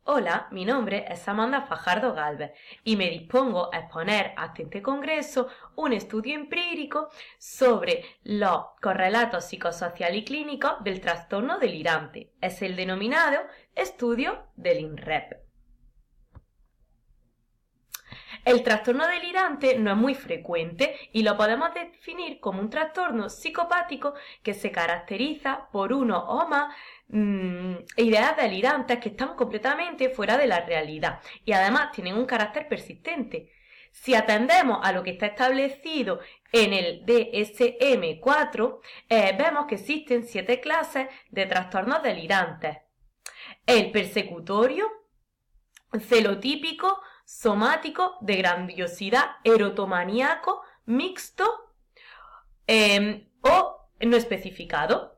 Hola, mi nombre es Amanda Fajardo Gálvez y me dispongo a exponer ante este congreso un estudio empírico sobre los correlatos psicosociales y clínicos del trastorno delirante. Es el denominado estudio del INREP. El trastorno delirante no es muy frecuente y lo podemos definir como un trastorno psicopático que se caracteriza por uno o más ideas delirantes que están completamente fuera de la realidad y además tienen un carácter persistente. Si atendemos a lo que está establecido en el DSM-4, vemos que existen 7 clases de trastornos delirantes. El persecutorio, celotípico, somático, de grandiosidad, erotomaníaco, mixto o no especificado.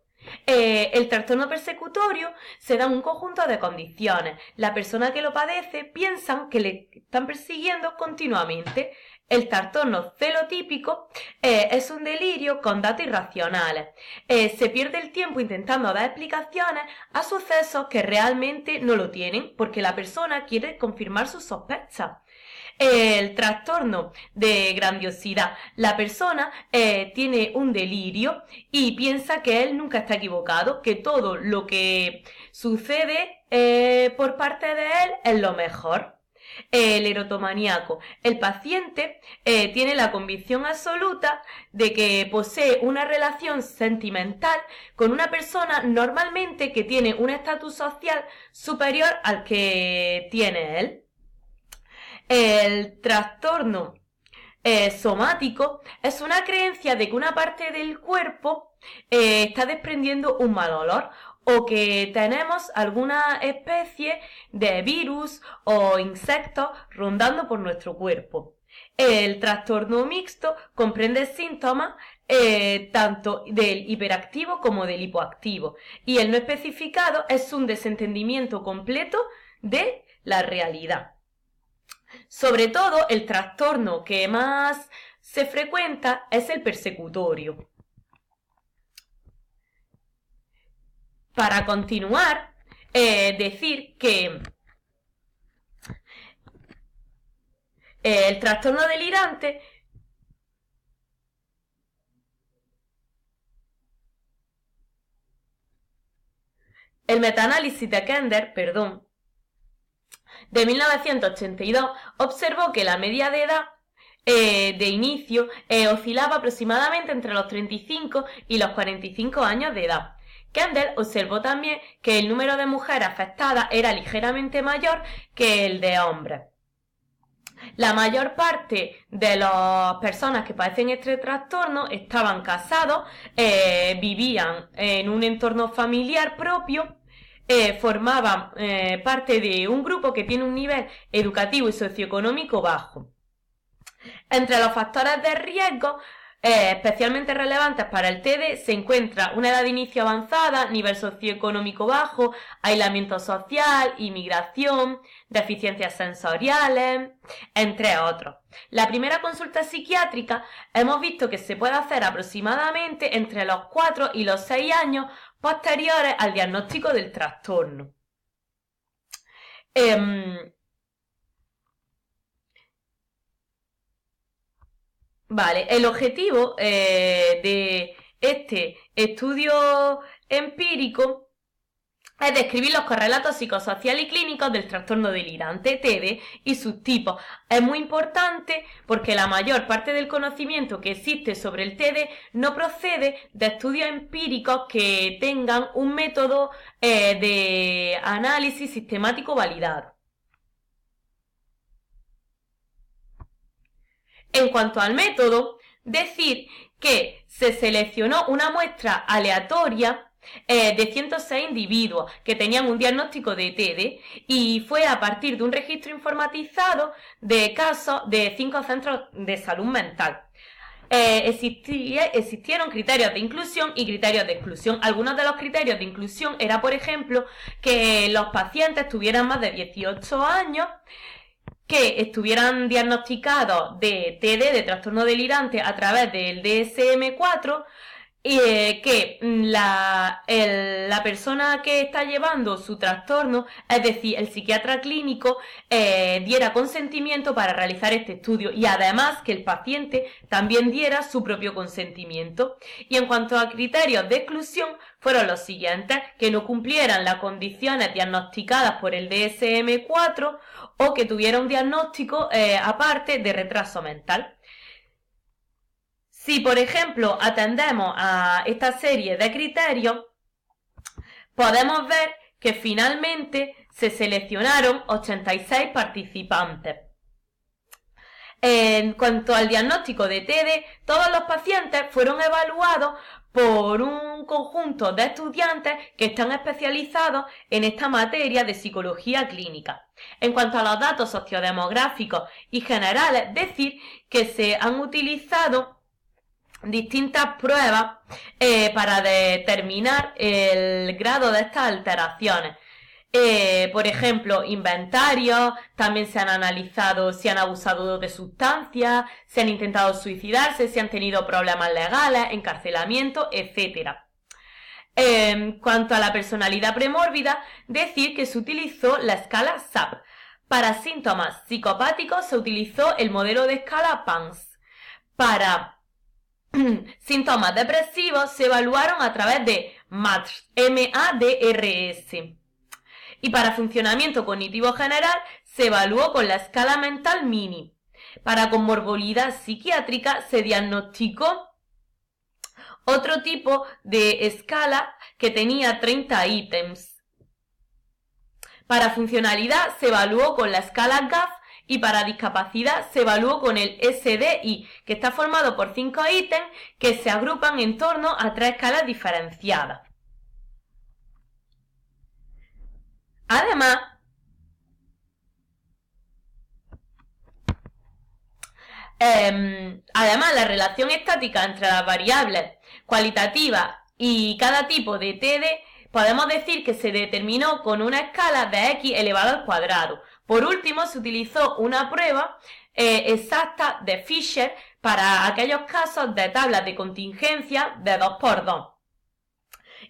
El trastorno persecutorio se da en un conjunto de condiciones. La persona que lo padece piensa que le están persiguiendo continuamente. El trastorno celotípico es un delirio con datos irracionales. Se pierde el tiempo intentando dar explicaciones a sucesos que realmente no lo tienen porque la persona quiere confirmar sus sospechas. El trastorno de grandiosidad. La persona tiene un delirio y piensa que él nunca está equivocado, que todo lo que sucede por parte de él es lo mejor. El erotomaníaco. El paciente tiene la convicción absoluta de que posee una relación sentimental con una persona normalmente que tiene un estatus social superior al que tiene él. El trastorno somático es una creencia de que una parte del cuerpo está desprendiendo un mal olor o que tenemos alguna especie de virus o insectos rondando por nuestro cuerpo. El trastorno mixto comprende síntomas tanto del hiperactivo como del hipoactivo y el no especificado es un desentendimiento completo de la realidad. Sobre todo, el trastorno que más se frecuenta es el persecutorio. Para continuar, decir que el trastorno delirante el metaanálisis de Kender, de 1982 observó que la media de edad de inicio oscilaba aproximadamente entre los 35 y los 45 años de edad. Kendall observó también que el número de mujeres afectadas era ligeramente mayor que el de hombres. La mayor parte de las personas que padecen este trastorno estaban casados, vivían en un entorno familiar propio, formaban parte de un grupo que tiene un nivel educativo y socioeconómico bajo. Entre los factores de riesgo especialmente relevantes para el TD se encuentra una edad de inicio avanzada, nivel socioeconómico bajo, aislamiento social, inmigración, deficiencias sensoriales, entre otros. La primera consulta psiquiátrica hemos visto que se puede hacer aproximadamente entre los 4 y los 6 años posteriores al diagnóstico del trastorno. Vale, el objetivo de este estudio empírico es describir los correlatos psicosociales y clínicos del trastorno delirante, TD, y sus tipos. Es muy importante porque la mayor parte del conocimiento que existe sobre el TD no procede de estudios empíricos que tengan un método de análisis sistemático validado. En cuanto al método, decir que se seleccionó una muestra aleatoria de 106 individuos que tenían un diagnóstico de TD y fue a partir de un registro informatizado de casos de 5 centros de salud mental. Existieron criterios de inclusión y criterios de exclusión. Algunos de los criterios de inclusión era, por ejemplo, que los pacientes tuvieran más de 18 años, que estuvieran diagnosticados de TD, de trastorno delirante, a través del DSM-4, que la persona que está llevando su trastorno, es decir, el psiquiatra clínico, diera consentimiento para realizar este estudio y además que el paciente también diera su propio consentimiento. Y en cuanto a criterios de exclusión, fueron los siguientes: que no cumplieran las condiciones diagnosticadas por el DSM-4 o que tuviera un diagnóstico aparte de retraso mental. Si, por ejemplo, atendemos a esta serie de criterios, podemos ver que finalmente se seleccionaron 86 participantes. En cuanto al diagnóstico de TD, todos los pacientes fueron evaluados por un conjunto de estudiantes que están especializados en esta materia de psicología clínica. En cuanto a los datos sociodemográficos y generales, decir que se han utilizado distintas pruebas para determinar el grado de estas alteraciones. Por ejemplo, inventarios, también se han analizado si han abusado de sustancias, si han intentado suicidarse, si han tenido problemas legales, encarcelamiento, etc. En cuanto a la personalidad premórbida, decir que se utilizó la escala SAP. Para síntomas psicopáticos se utilizó el modelo de escala PANSS. Para síntomas depresivos se evaluaron a través de MADRS, M-A-D-R-S. Y para funcionamiento cognitivo general se evaluó con la escala mental Mini. Para comorbilidad psiquiátrica se diagnosticó otro tipo de escala que tenía 30 ítems. Para funcionalidad se evaluó con la escala GAF y para discapacidad se evaluó con el SDI, que está formado por 5 ítems que se agrupan en torno a 3 escalas diferenciadas. Además, la relación estática entre las variables cualitativas y cada tipo de TD podemos decir que se determinó con una escala de x elevado al cuadrado. Por último, se utilizó una prueba exacta de Fisher para aquellos casos de tablas de contingencia de 2×2.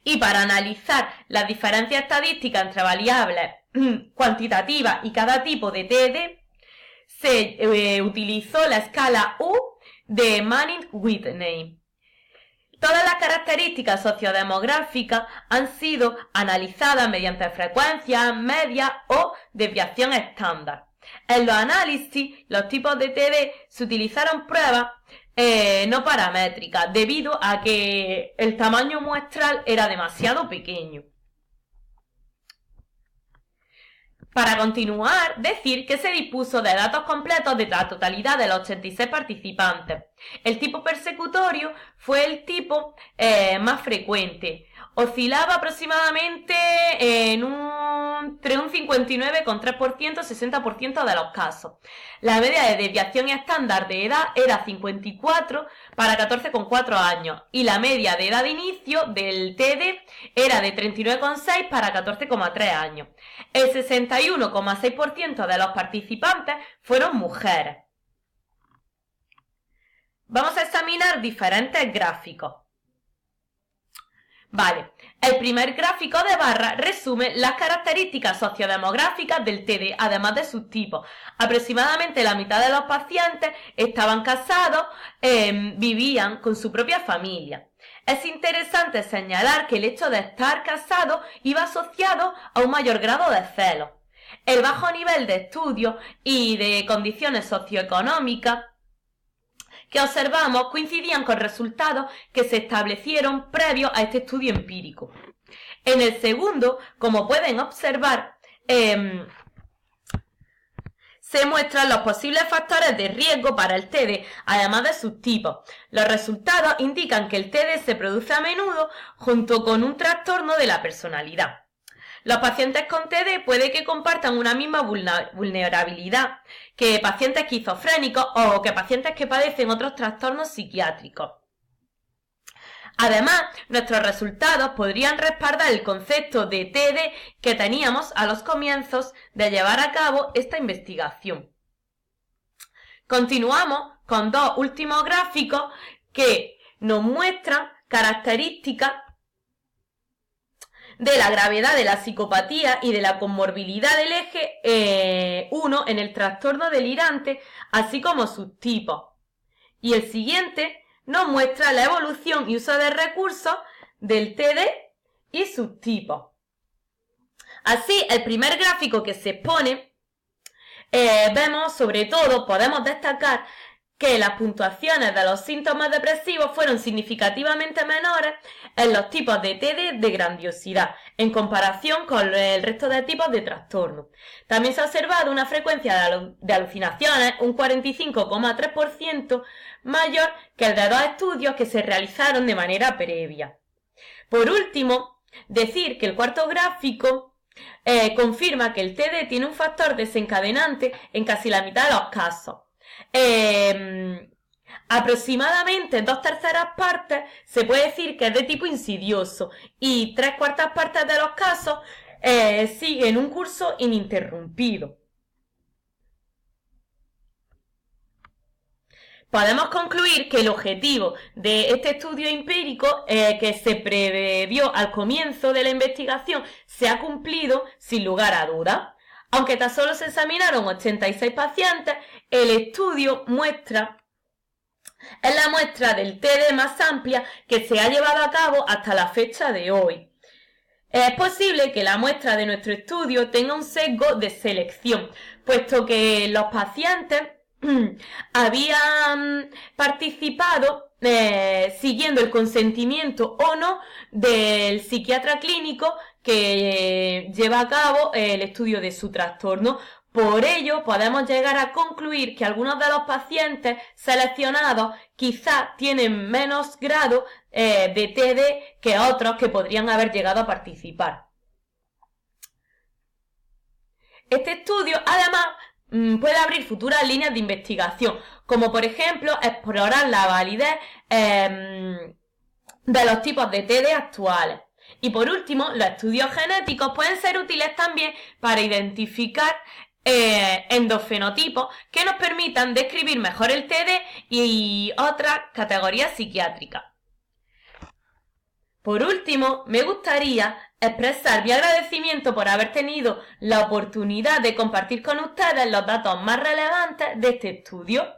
Y para analizar las diferencias estadísticas entre variables cuantitativas y cada tipo de TD, se utilizó la escala U de Manning-Whitney. Todas las características sociodemográficas han sido analizadas mediante frecuencias, medias o desviación estándar. En los análisis, los tipos de TD se utilizaron pruebas no paramétricas debido a que el tamaño muestral era demasiado pequeño. Para continuar, decir que se dispuso de datos completos de la totalidad de los 86 participantes. El tipo persecutorio fue el tipo más frecuente. Oscilaba aproximadamente entre un 59,3% y 60% de los casos. La media de desviación estándar de edad era 54 para 14,4 años y la media de edad de inicio del TD era de 39,6 para 14,3 años. El 61,6% de los participantes fueron mujeres. Vamos a examinar diferentes gráficos. Vale, el primer gráfico de barra resume las características sociodemográficas del TD, además de sus tipos. Aproximadamente la mitad de los pacientes estaban casados, vivían con su propia familia. Es interesante señalar que el hecho de estar casado iba asociado a un mayor grado de celos. El bajo nivel de estudio y de condiciones socioeconómicas que observamos coincidían con resultados que se establecieron previos a este estudio empírico. En el segundo, como pueden observar, se muestran los posibles factores de riesgo para el TD, además de sus tipos. Los resultados indican que el TD se produce a menudo junto con un trastorno de la personalidad. Los pacientes con TD puede que compartan una misma vulnerabilidad que pacientes esquizofrénicos o que pacientes que padecen otros trastornos psiquiátricos. Además, nuestros resultados podrían respaldar el concepto de TD que teníamos a los comienzos de llevar a cabo esta investigación. Continuamos con dos últimos gráficos que nos muestran características de la gravedad de la psicopatía y de la comorbilidad del eje 1 en el trastorno delirante, así como sus tipos. Y el siguiente nos muestra la evolución y uso de recursos del TD y sus tipos. Así, el primer gráfico que se expone, vemos sobre todo, podemos destacar que las puntuaciones de los síntomas depresivos fueron significativamente menores en los tipos de TD de grandiosidad, en comparación con el resto de tipos de trastorno. También se ha observado una frecuencia de alucinaciones un 45,3% mayor que el de 2 estudios que se realizaron de manera previa. Por último, decir que el cuarto gráfico confirma que el TD tiene un factor desencadenante en casi la mitad de los casos. Aproximadamente 2/3 partes se puede decir que es de tipo insidioso y 3/4 partes de los casos siguen un curso ininterrumpido. Podemos concluir que el objetivo de este estudio empírico que se previó al comienzo de la investigación se ha cumplido sin lugar a dudas. Aunque tan solo se examinaron 86 pacientes, el estudio es la muestra del TD más amplia que se ha llevado a cabo hasta la fecha de hoy. Es posible que la muestra de nuestro estudio tenga un sesgo de selección, puesto que los pacientes habían participado siguiendo el consentimiento o no del psiquiatra clínico que lleva a cabo el estudio de su trastorno. Por ello, podemos llegar a concluir que algunos de los pacientes seleccionados quizás tienen menos grado de TD que otros que podrían haber llegado a participar. Este estudio, además, puede abrir futuras líneas de investigación, como por ejemplo explorar la validez de los tipos de TD actuales. Y por último, los estudios genéticos pueden ser útiles también para identificar endofenotipos que nos permitan describir mejor el TD y otras categorías psiquiátricas. Por último, me gustaría expresar mi agradecimiento por haber tenido la oportunidad de compartir con ustedes los datos más relevantes de este estudio.